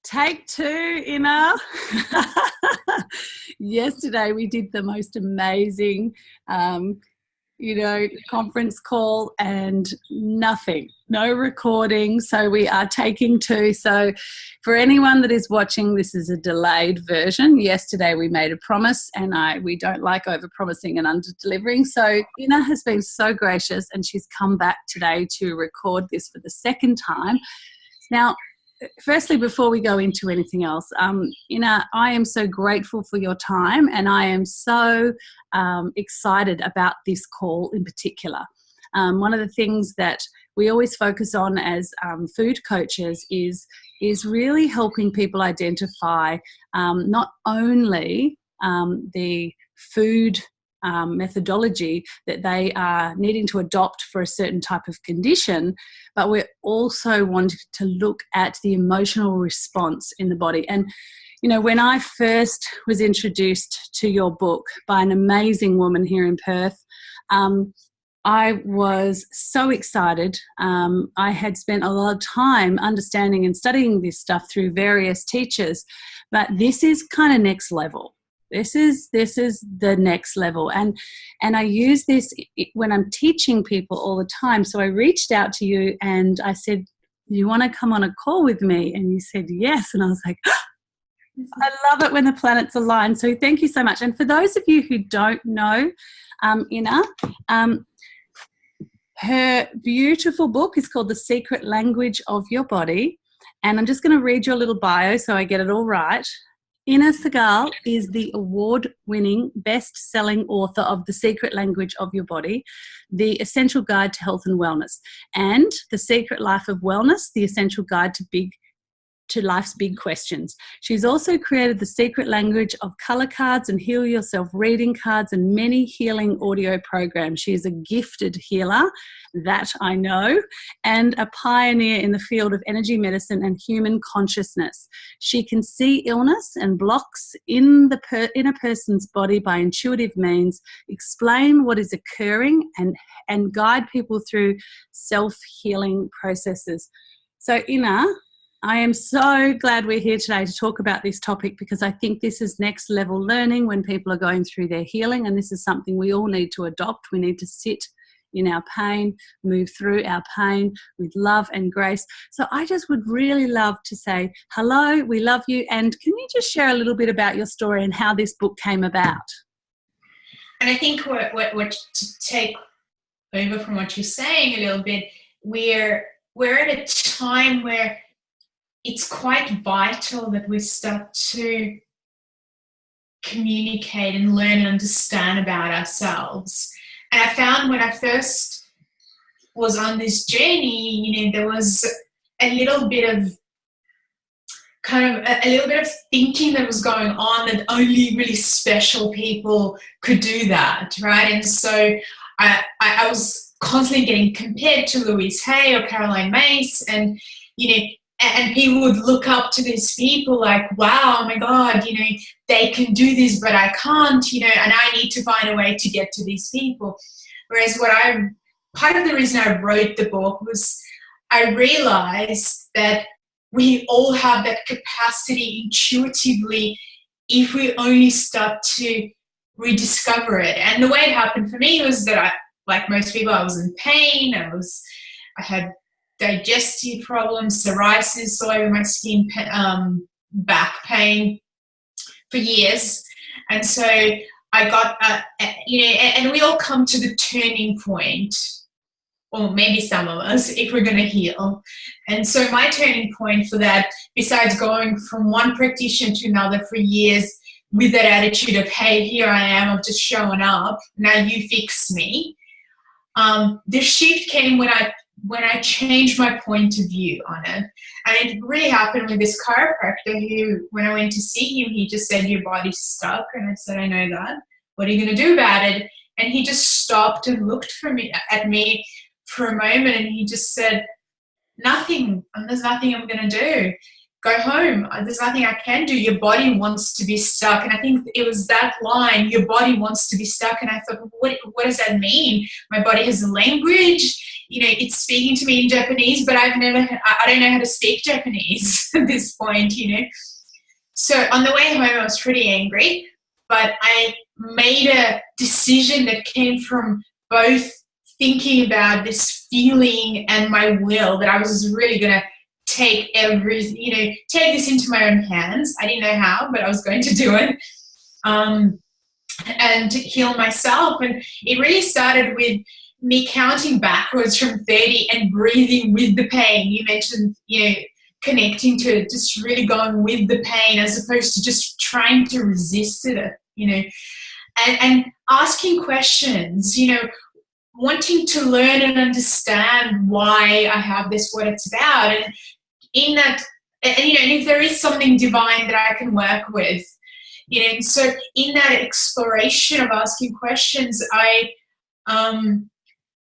Take two, Ina. Yesterday we did the most amazing, conference call and nothing, no recording. So we are taking two. So for anyone that is watching, this is a delayed version. Yesterday we made a promise and we don't like over-promising and under-delivering. So Ina has been so gracious and she's come back today to record this for the second time. Now, firstly, before we go into anything else, Ina, I am so grateful for your time and I am so excited about this call in particular. One of the things that we always focus on as food coaches is really helping people identify not only the food methodology that they are needing to adopt for a certain type of condition, but we're also wanting to look at the emotional response in the body. And, you know, when I first was introduced to your book by an amazing woman here in Perth, I was so excited. I had spent a lot of time understanding and studying this stuff through various teachers, but this is kind of next level. This is the next level. And I use this when I'm teaching people all the time. So I reached out to you and I said, you want to come on a call with me? And you said yes. And I was like, I love it when the planets align. So thank you so much. And for those of you who don't know Ina, her beautiful book is called The Secret Language of Your Body. And I'm just going to read your little bio so I get it all right. Ina Segal is the award-winning, best-selling author of The Secret Language of Your Body, The Essential Guide to Health and Wellness, and The Secret Life of Wellness, The Essential Guide to Life's Big Questions. She's also created The Secret Language of Color Cards and Heal Yourself reading cards and many healing audio programs. She is a gifted healer, that I know, and a pioneer in the field of energy medicine and human consciousness. She can see illness and blocks in a person's body by intuitive means, explain what is occurring, and guide people through self-healing processes. So, Ina, I am so glad we're here today to talk about this topic because I think this is next level learning when people are going through their healing, and this is something we all need to adopt. We need to sit in our pain, move through our pain with love and grace. So I just would really love to say hello, we love you, and can you just share a little bit about your story and how this book came about? And I think what to take over from what you're saying a little bit, we're at a time where it's quite vital that we start to communicate and learn and understand about ourselves. And I found when I first was on this journey, there was a little bit of thinking that was going on that only really special people could do that, right? And so I was constantly getting compared to Louise Hay or Caroline Myss, and and people would look up to these people like, wow, oh my God, they can do this, but I can't, and I need to find a way to get to these people. Whereas part of the reason I wrote the book was I realized that we all have that capacity intuitively if we only start to rediscover it. And the way it happened for me was that like most people, I was in pain. I had digestive problems, psoriasis all over my skin, back pain for years. And so I got, and we all come to the turning point, or maybe some of us, if we're going to heal. And so my turning point for that, besides going from one practitioner to another for years with that attitude of, hey, here I am, I'm just showing up, now you fix me. The shift came when I changed my point of view on it. And it really happened with this chiropractor who, when I went to see him, he just said, your body's stuck. And I said, I know that. What are you going to do about it? And he just stopped and looked at me for a moment, and he just said, nothing. And there's nothing I'm going to do. go home. There's nothing I can do. Your body wants to be stuck. And I think it was that line, your body wants to be stuck. And I thought, what does that mean? My body has a language. You know, it's speaking to me in Japanese, but I don't know how to speak Japanese at this point, you know. So on the way home, I was pretty angry, but I made a decision that came from both thinking about this feeling and my will, that I was really going to take this into my own hands. I didn't know how, but I was going to do it, and heal myself. And it really started with me counting backwards from 30 and breathing with the pain. You mentioned, you know, connecting to it, just really going with the pain as opposed to just trying to resist it, you know, and asking questions, you know, wanting to learn and understand why I have this, what it's about. And in that, and, you know, and if there is something divine that I can work with, you know, and so in that exploration of asking questions,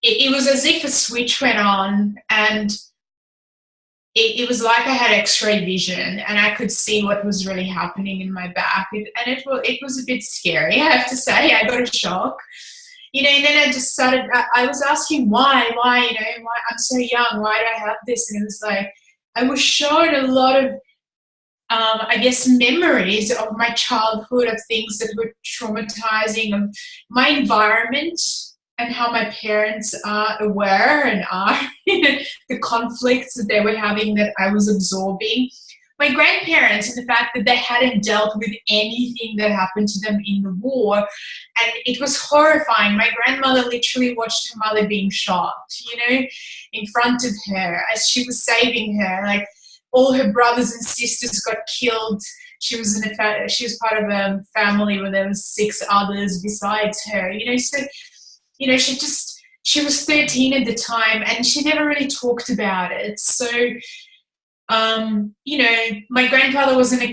it was as if a switch went on, and it was like I had X-ray vision, and I could see what was really happening in my back. It was a bit scary, I have to say. I got a shock. You know, and then I just started, I was asking why, you know, why I'm so young, why do I have this? And it was like, I was shown a lot of, I guess, memories of my childhood, of things that were traumatizing, of my environment and how my parents are aware and are, the conflicts that they were having that I was absorbing. My grandparents, and the fact that they hadn't dealt with anything that happened to them in the war. And it was horrifying. My grandmother literally watched her mother being shot, you know, in front of her as she was saving her. Like, all her brothers and sisters got killed. She was part of a family where there was 6 others besides her, you know. So, you know, she was 13 at the time, and she never really talked about it. So, you know, my grandfather was in a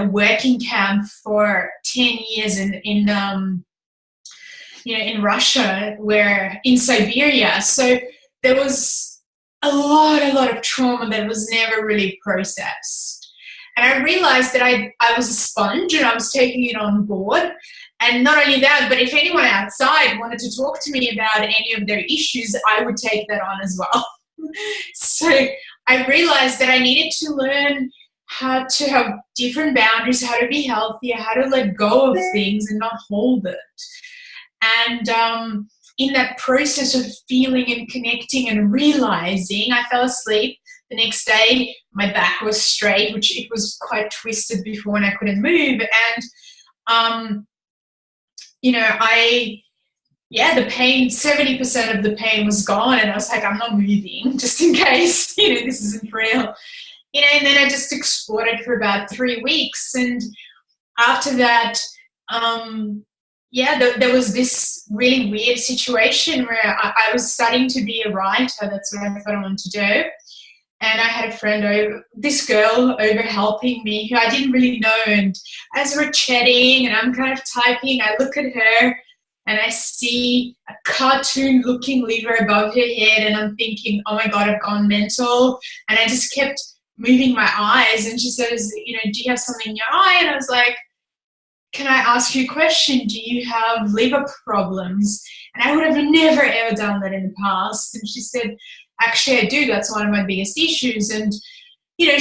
working camp for 10 years in Russia, in Siberia. So there was a lot of trauma that was never really processed. And I realized that I was a sponge, and I was taking it on board. And not only that, but if anyone outside wanted to talk to me about any of their issues, I would take that on as well. So I realized that I needed to learn how to have different boundaries, how to be healthier, how to let go of things and not hold it. And in that process of feeling and connecting and realizing, I fell asleep. The next day, my back was straight, which it was quite twisted before and I couldn't move. And, you know, the pain, 70% of the pain was gone, and I was like, I'm not moving, just in case, you know, this isn't real. You know, and then I just explored it for about 3 weeks, and after that, there was this really weird situation where I was studying to be a writer. That's what I thought I wanted to do. And I had a friend this girl over helping me who I didn't really know, and as we're chatting and I'm kind of typing, I look at her, and I see a cartoon-looking liver above her head, and I'm thinking, oh my God, I've gone mental. And I just kept moving my eyes, and she says, you know, do you have something in your eye? And I was like, can I ask you a question? Do you have liver problems? And I would have never, ever done that in the past. And she said, actually, I do. That's one of my biggest issues. And, you know,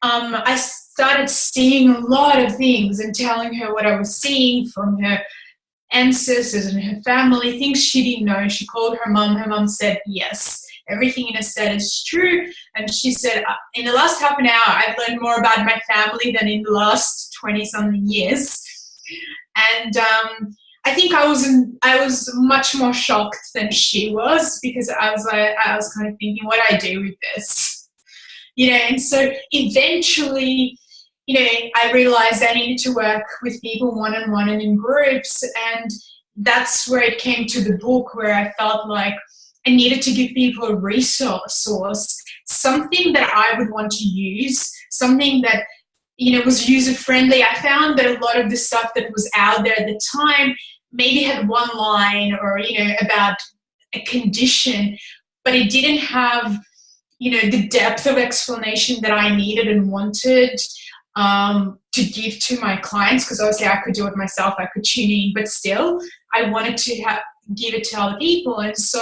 I started seeing a lot of things and telling her what I was seeing from her ancestors and her family, things she didn't know. She called her mom. Her mom said, yes, everything in her said is true. And she said, in the last half an hour, I've learned more about my family than in the last 20-something years. And I think I was much more shocked than she was, because I was kind of thinking, what do I do with this? You know, and so eventually, you know, I realized I needed to work with people one-on-one and in groups, and that's where it came to the book, where I felt like I needed to give people a resource, something that I would want to use, something that, you know, was user-friendly. I found that a lot of the stuff that was out there at the time maybe had one line or, you know, about a condition, but it didn't have, the depth of explanation that I needed and wanted to give to my clients, because obviously I could do it myself, I could tune in, but still I wanted to give it to other people. And so,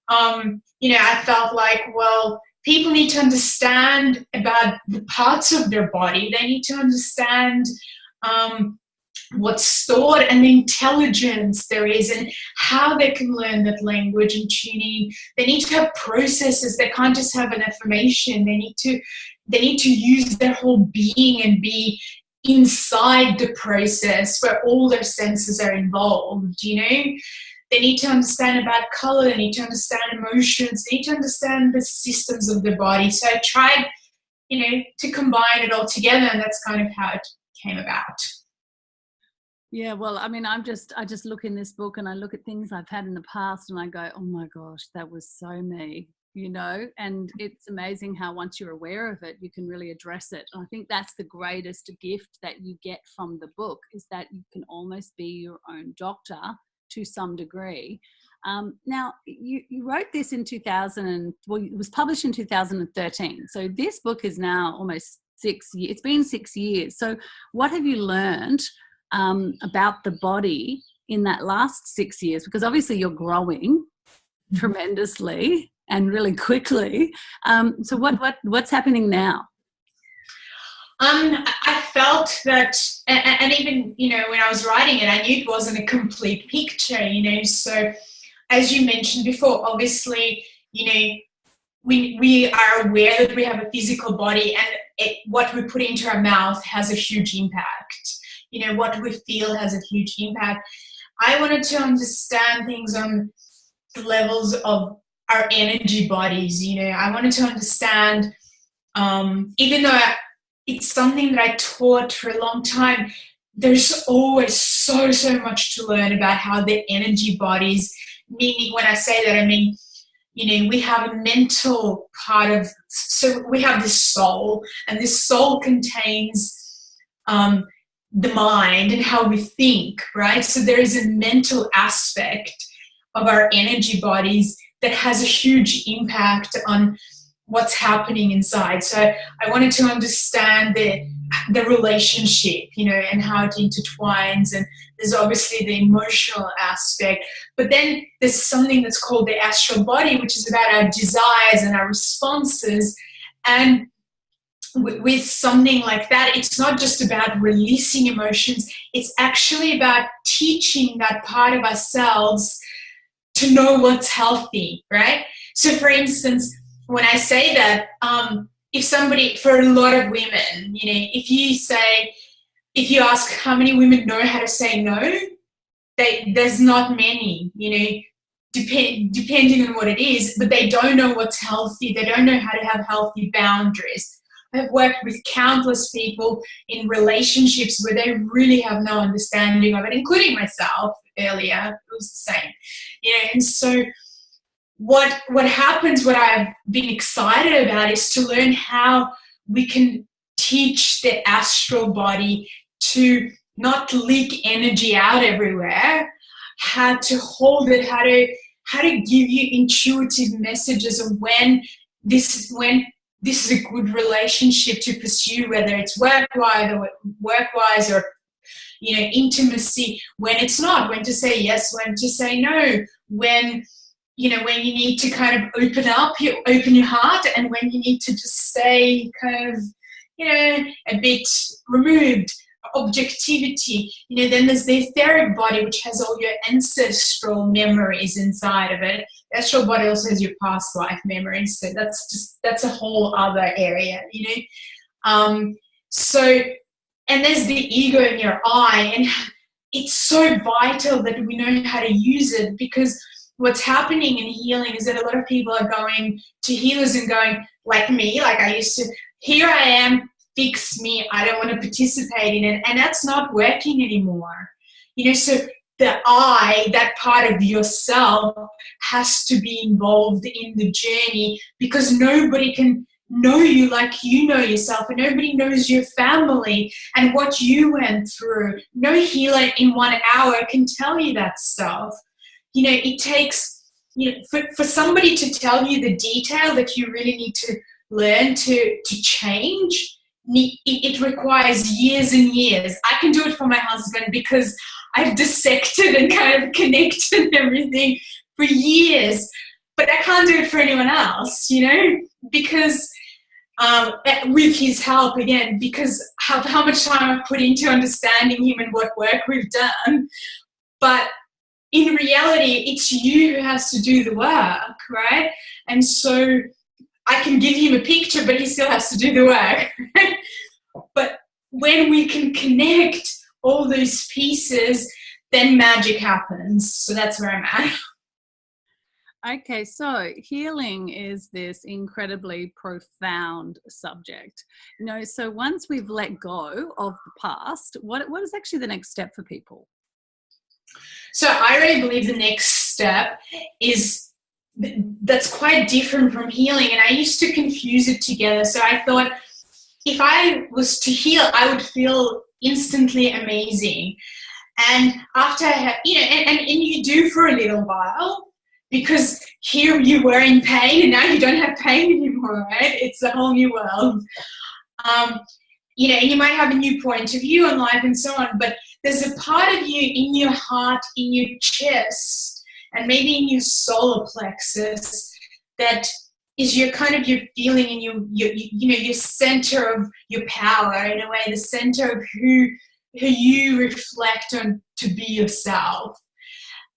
I felt like, well, people need to understand about the parts of their body. They need to understand what's stored and the intelligence there is and how they can learn that language and tuning. They need to have processes. They can't just have an affirmation. They need to use their whole being and be inside the process where all their senses are involved, They need to understand about color. They need to understand emotions. They need to understand the systems of the body. So I tried, to combine it all together, and that's kind of how it came about. Yeah, well, I mean, I just look in this book and I look at things I've had in the past and I go, oh my gosh, that was so me, and it's amazing how once you're aware of it, you can really address it. And I think that's the greatest gift that you get from the book, is that you can almost be your own doctor to some degree. Now, you wrote this in 2000, it was published in 2013. So this book is now almost 6 years. It's been 6 years. So what have you learned about the body in that last 6 years? Because obviously you're growing tremendously and really quickly. So what's happening now? I felt that, and even, when I was writing it, I knew it wasn't a complete picture, So as you mentioned before, obviously, we are aware that we have a physical body, and what we put into our mouth has a huge impact. What we feel has a huge impact. I wanted to understand things on the levels of our energy bodies. I wanted to understand, even though it's something that I taught for a long time, there's always so much to learn about how the energy bodies, meaning when I say that, I mean, we have a mental part of, so we have this soul, and this soul contains the mind and how we think, right? So there is a mental aspect of our energy bodies that has a huge impact on what's happening inside. So I wanted to understand the relationship, and how it intertwines. And there's obviously the emotional aspect, but then there's something that's called the astral body, which is about our desires and our responses. And with something like that, it's not just about releasing emotions, it's actually about teaching that part of ourselves to know what's healthy, right? So for instance, when I say that, if somebody, for a lot of women, if you ask how many women know how to say no, there's not many, depending on what it is, but they don't know what's healthy. They don't know how to have healthy boundaries. I've worked with countless people in relationships where they really have no understanding of it, including myself earlier. It was the same. And so what happens, what I've been excited about, is to learn how we can teach the astral body to not leak energy out everywhere, how to hold it, how to give you intuitive messages of when this is a good relationship to pursue, whether it's work-wise or intimacy, when it's not, when to say yes, when to say no, when you need to kind of open your heart, and when you need to just stay kind of a bit removed. Objectivity, then there's the etheric body, which has all your ancestral memories inside of it. The astral body also has your past life memories, so that's a whole other area, so, and there's the ego in your eye, and it's so vital that we know how to use it, because what's happening in healing is that a lot of people are going to healers and going, like me, like I used to, here I am, fix me, I don't want to participate in it, and that's not working anymore. So the I, that part of yourself, has to be involved in the journey, because nobody can know you like you know yourself, and nobody knows your family and what you went through. No healer in 1 hour can tell you that stuff. It takes for somebody to tell you the detail that you really need to learn to change, it requires years and years. I can do it for my husband because I've dissected and kind of connected everything for years, but I can't do it for anyone else, because with his help again, because how much time I've put into understanding him and what work we've done. But in reality, it's you who has to do the work, right? And so I can give him a picture, but he still has to do the work. But when we can connect all those pieces, then magic happens. So that's where I'm at. Okay, so healing is this incredibly profound subject. So once we've let go of the past, what is actually the next step for people? So I really believe the next step is that's quite different from healing. And I used to confuse it together. So I thought if I was to heal, I would feel instantly amazing. And after I had, and you do for a little while, because here you were in pain and now you don't have pain anymore, right? It's a whole new world. And you might have a new point of view on life and so on, but there's a part of you in your heart, in your chest, and maybe in your solar plexus that is your kind of your feeling and your center of your power, in a way, the center of who you reflect on to be yourself.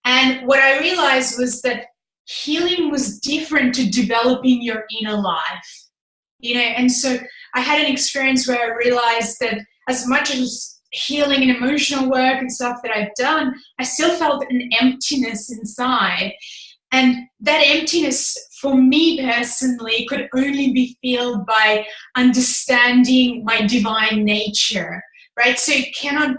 And what I realized was that healing was different to developing your inner life, and so I had an experience where I realized that as much as healing and emotional work and stuff that I've done, I still felt an emptiness inside. And that emptiness for me personally could only be filled by understanding my divine nature, right? So it can't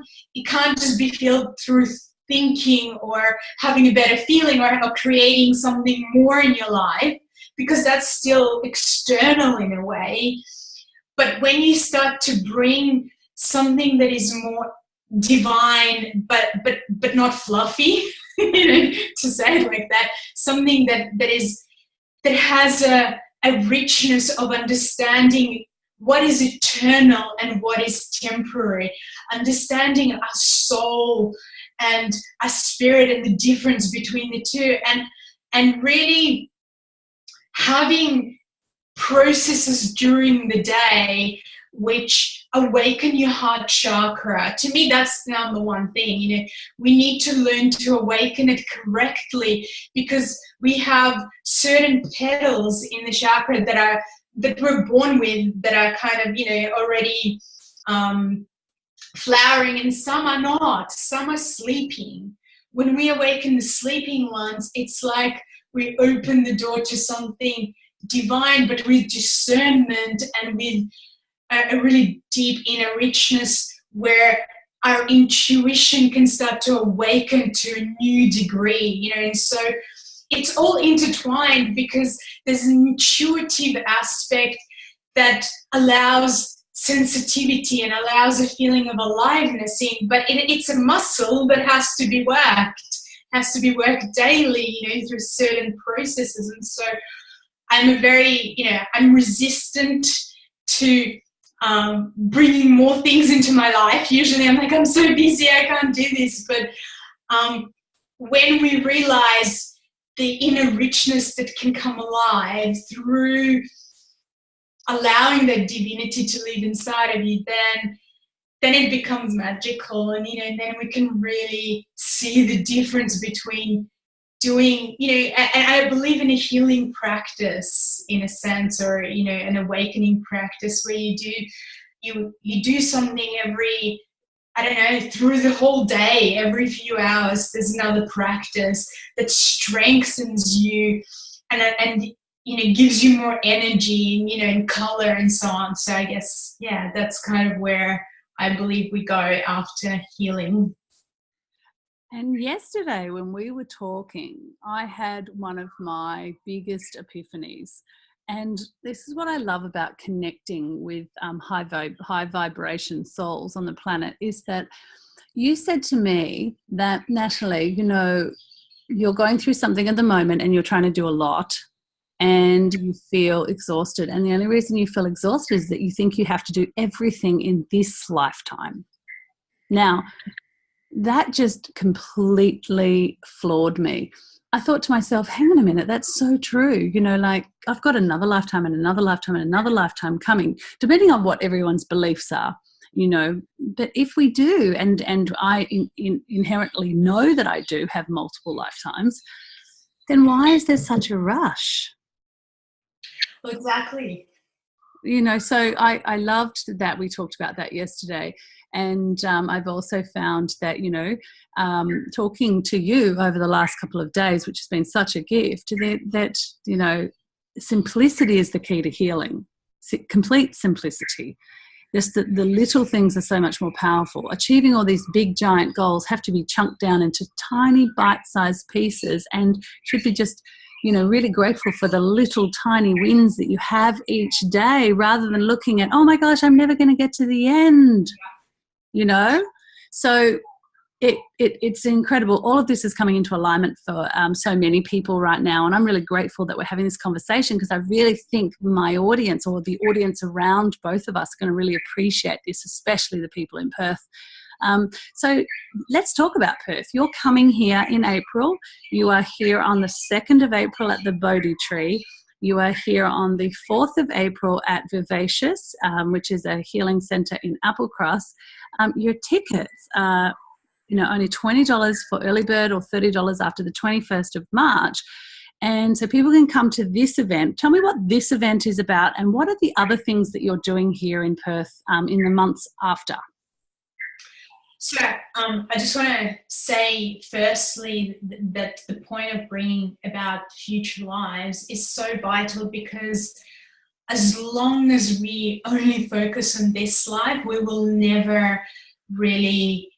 just be filled through thinking or having a better feeling or creating something more in your life, because that's still external in a way. But when you start to bring something that is more divine, but not fluffy, to say it like that, something that has a richness of understanding what is eternal and what is temporary, understanding our soul and our spirit and the difference between the two, and really having processes during the day which awaken your heart chakra. To me, that's the number one thing. We need to learn to awaken it correctly, because we have certain petals in the chakra that we're born with that are kind of, already flowering, and some are not. Some are sleeping. When we awaken the sleeping ones, it's like we open the door to something divine, but with discernment and with a really deep inner richness where our intuition can start to awaken to a new degree, and so it's all intertwined, because there's an intuitive aspect that allows sensitivity and allows a feeling of aliveness in, but it's a muscle that has to be worked daily, through certain processes. And so I'm resistant to bringing more things into my life. Usually I'm like, I'm so busy, I can't do this. But when we realize the inner richness that can come alive through allowing that divinity to live inside of you, then it becomes magical. And, then we can really see the difference between doing, and I believe in a healing practice in a sense, or, an awakening practice where you do something every, through the whole day, every few hours, there's another practice that strengthens you and gives you more energy, and color and so on. So I guess, that's kind of where I believe we go after healing. And yesterday when we were talking, I had one of my biggest epiphanies. And this is what I love about connecting with high vibration souls on the planet, is that you said to me that, Natalie, you're going through something at the moment and you're trying to do a lot and you feel exhausted. And the only reason you feel exhausted is that you think you have to do everything in this lifetime. Now, that just completely floored me. I thought to myself, hang on a minute, that's so true. You know, like I've got another lifetime and another lifetime and another lifetime coming, depending on what everyone's beliefs are, you know. But if we do, and I inherently know that I do have multiple lifetimes, then why is there such a rush? Well, exactly. You know, so I loved that we talked about that yesterday. And I've also found that, you know, talking to you over the last couple of days, which has been such a gift, that you know, simplicity is the key to healing. Complete simplicity. Just the little things are so much more powerful. Achieving all these big, giant goals have to be chunked down into tiny, bite-sized pieces, and should be just, you know, really grateful for the little tiny wins that you have each day, rather than looking at, oh my gosh, I'm never going to get to the end. You know, so it's incredible. All of this is coming into alignment for so many people right now, and I'm really grateful that we're having this conversation, because I really think my audience, or the audience around both of us, are going to really appreciate this, especially the people in Perth. So let's talk about Perth. You're coming here in April. You are here on the 2nd of April at the Bodhi Tree. You are here on the 4th of April at Vivacious, which is a healing centre in Applecross. Your tickets are, you know, only $20 for early bird, or $30 after the 21st of March. And so people can come to this event. Tell me what this event is about, and what are the other things that you're doing here in Perth in the months after? So I just want to say firstly that the point of bringing about future lives is so vital, because as long as we only focus on this life, we will never really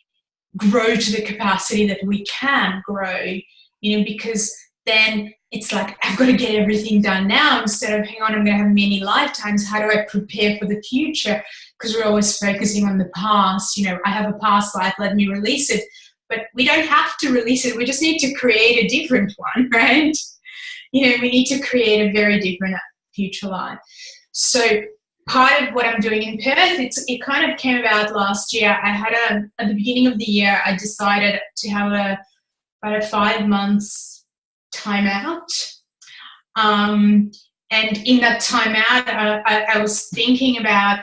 grow to the capacity that we can grow, you know, because then it's like, I've got to get everything done now, instead of, hang on, I'm going to have many lifetimes. How do I prepare for the future? Because we're always focusing on the past. You know, I have a past life, let me release it. But we don't have to release it. We just need to create a different one, right? You know, we need to create a very different future life. So part of what I'm doing in Perth, it kind of came about last year. I had at the beginning of the year, I decided to have about a 5 months time out. And in that time out, I was thinking about,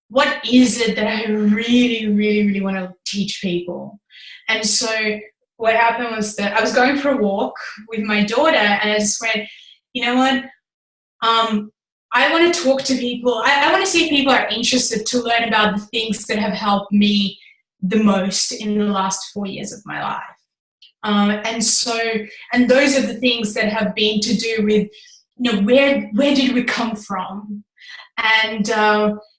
what is it that I really, really, really want to teach people? And so what happened was that I was going for a walk with my daughter, and I just went, you know what? I want to talk to people. I want to see if people are interested to learn about the things that have helped me the most in the last 4 years of my life. And those are the things that have been to do with, you know, where did we come from? And,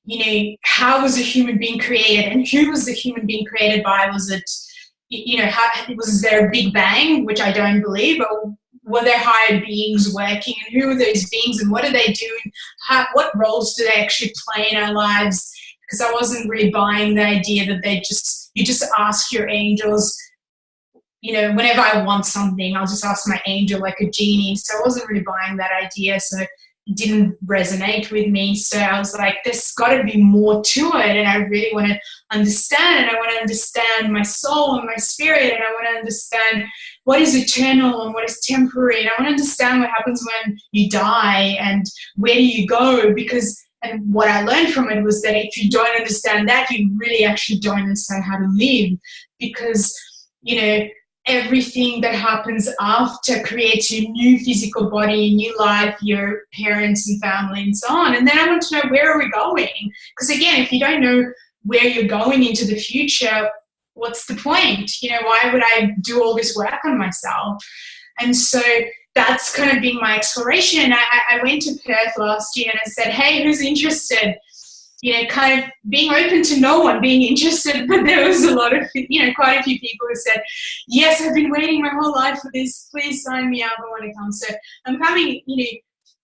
you know, how was a human being created, and who was the human being created by? Was it, you know, was there a big bang, which I don't believe, or were there higher beings working, and who were those beings, and what do they do, and what roles do they actually play in our lives? Because I wasn't really buying the idea that you just ask your angels, you know, whenever I want something, I'll just ask my angel like a genie. So I wasn't really buying that idea, so it didn't resonate with me. So I was like, there's got to be more to it, and I really want to understand, and I want to understand my soul and my spirit, and I want to understand what is eternal and what is temporary, and I want to understand what happens when you die and where do you go, and what I learned from it was that if you don't understand that, you really actually don't understand how to live, because, you know, everything that happens after creates your new physical body, new life, your parents and family and so on. And then I want to know, where are we going? Because again, if you don't know where you're going into the future, what's the point? You know, why would I do all this work on myself? And so that's kind of been my exploration. I went to Perth last year and I said, hey, who's interested? You know, kind of being open to no one being interested, but there was a lot of, you know, quite a few people who said, yes, I've been waiting my whole life for this, please sign me up, I want to come. So I'm coming, you know,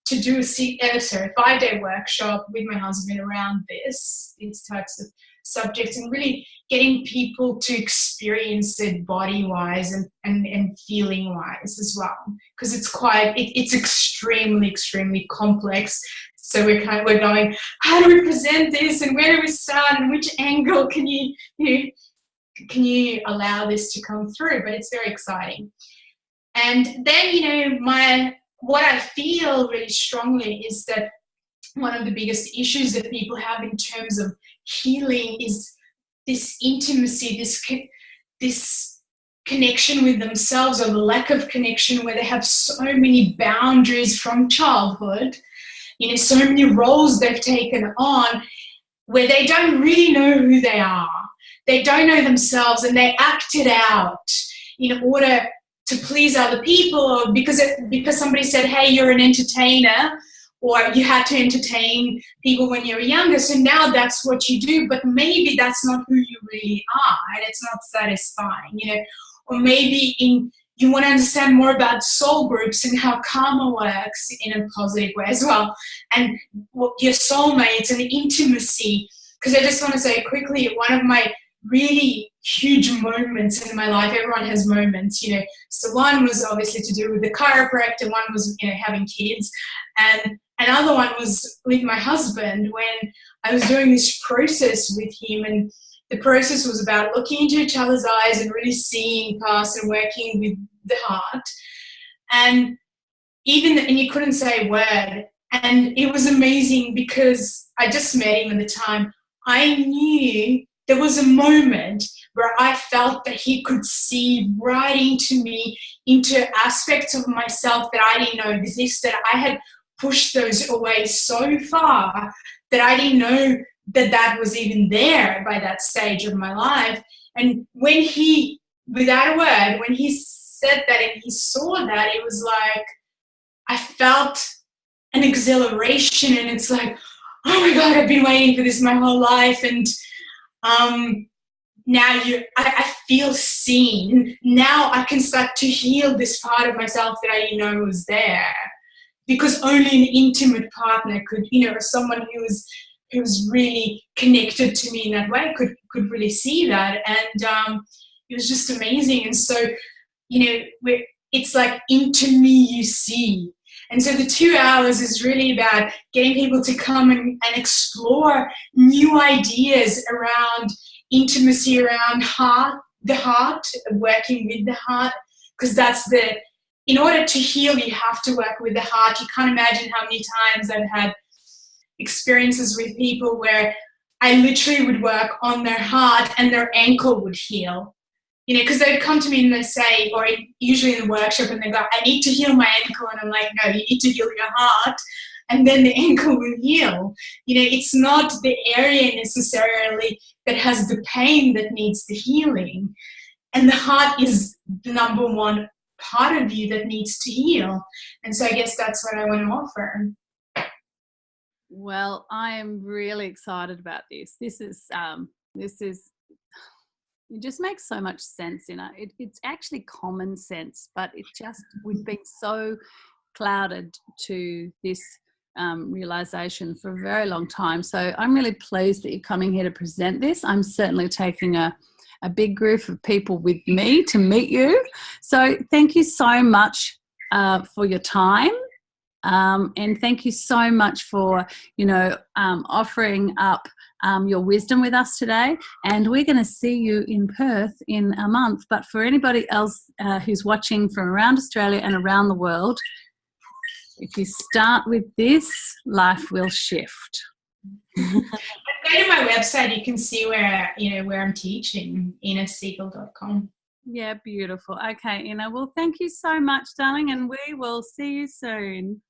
to do a 5-day workshop with my husband around these types of subjects, and really getting people to experience it body-wise and feeling-wise as well, because it's extremely complex. So we're going, how do we present this, and where do we start, and which angle can you allow this to come through? But it's very exciting. And then, what I feel really strongly is that one of the biggest issues that people have in terms of healing is this intimacy, this connection with themselves, or the lack of connection, where they have so many boundaries from childhood, so many roles they've taken on, where they don't really know who they are. They don't know themselves, and they act it out in order to please other people, or because somebody said, hey, you're an entertainer, or you had to entertain people when you were younger, so now that's what you do, but maybe that's not who you really are, and it's not satisfying, or maybe you want to understand more about soul groups and how karma works in a positive way as well, and what your soulmates and intimacy. Because I just want to say quickly, one of my really huge moments in my life, everyone has moments, so one was obviously to do with the chiropractor, one was, having kids, and another one was with my husband, when I was doing this process with him, and the process was about looking into each other's eyes and really seeing past and working with the heart, and you couldn't say a word, and it was amazing because I just met him at the time. I knew there was a moment where I felt that he could see right into me, into aspects of myself that I didn't know existed. I had pushed those away so far that I didn't know that was even there by that stage of my life. And when he, without a word, when he said that and he saw that, it was like I felt an exhilaration, and it's like, oh my God, I've been waiting for this my whole life. And now I feel seen. Now I can start to heal this part of myself that I didn't know was there, because only an intimate partner could, or someone who was really connected to me in that way could really see that. And it was just amazing. And so, it's like, into me you see. And so the 2 hours is really about getting people to come and explore new ideas around intimacy, around the heart, working with the heart, because in order to heal, you have to work with the heart. You can't imagine how many times I've had experiences with people where I literally would work on their heart and their ankle would heal. Because they'd come to me and they'd say, or usually in the workshop, and they go, I need to heal my ankle. And I'm like, no, you need to heal your heart, and then the ankle will heal. It's not the area necessarily that has the pain that needs the healing. And the heart is the number one part of you that needs to heal. And so I guess that's what I want to offer. Well, I am really excited about this. This is it just makes so much sense, it's actually common sense, but we've been so clouded to this realization for a very long time. So I'm really pleased that you're coming here to present this. I'm certainly taking a big group of people with me to meet you. So thank you so much for your time. And thank you so much for, offering up your wisdom with us today. And we're going to see you in Perth in a month. But for anybody else who's watching from around Australia and around the world, if you start with this, life will shift. Go to my website. You can see where I'm teaching, Segal.com. Yeah, beautiful. Okay, well, thank you so much, darling, and we will see you soon.